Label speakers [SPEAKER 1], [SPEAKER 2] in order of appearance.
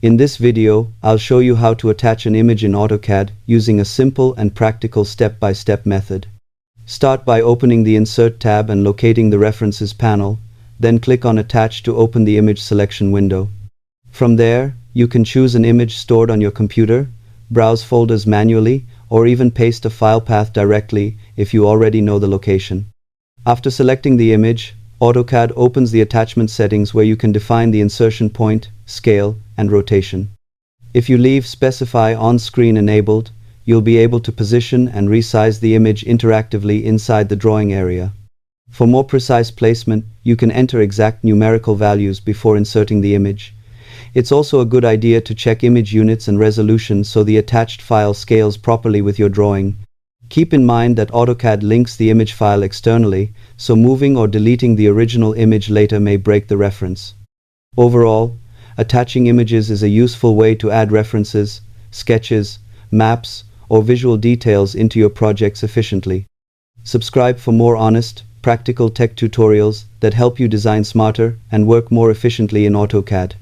[SPEAKER 1] In this video, I'll show you how to attach an image in AutoCAD using a simple and practical step-by-step method. Start by opening the Insert tab and locating the References panel, then click on Attach to open the image selection window. From there, you can choose an image stored on your computer, browse folders manually, or even paste a file path directly if you already know the location. After selecting the image, AutoCAD opens the attachment settings where you can define the insertion point, scale, and rotation. If you leave Specify on-screen enabled, you'll be able to position and resize the image interactively inside the drawing area. For more precise placement, you can enter exact numerical values before inserting the image. It's also a good idea to check image units and resolution so the attached file scales properly with your drawing. Keep in mind that AutoCAD links the image file externally, so moving or deleting the original image later may break the reference. Overall, attaching images is a useful way to add references, sketches, maps, or visual details into your projects efficiently. Subscribe for more honest, practical tech tutorials that help you design smarter and work more efficiently in AutoCAD.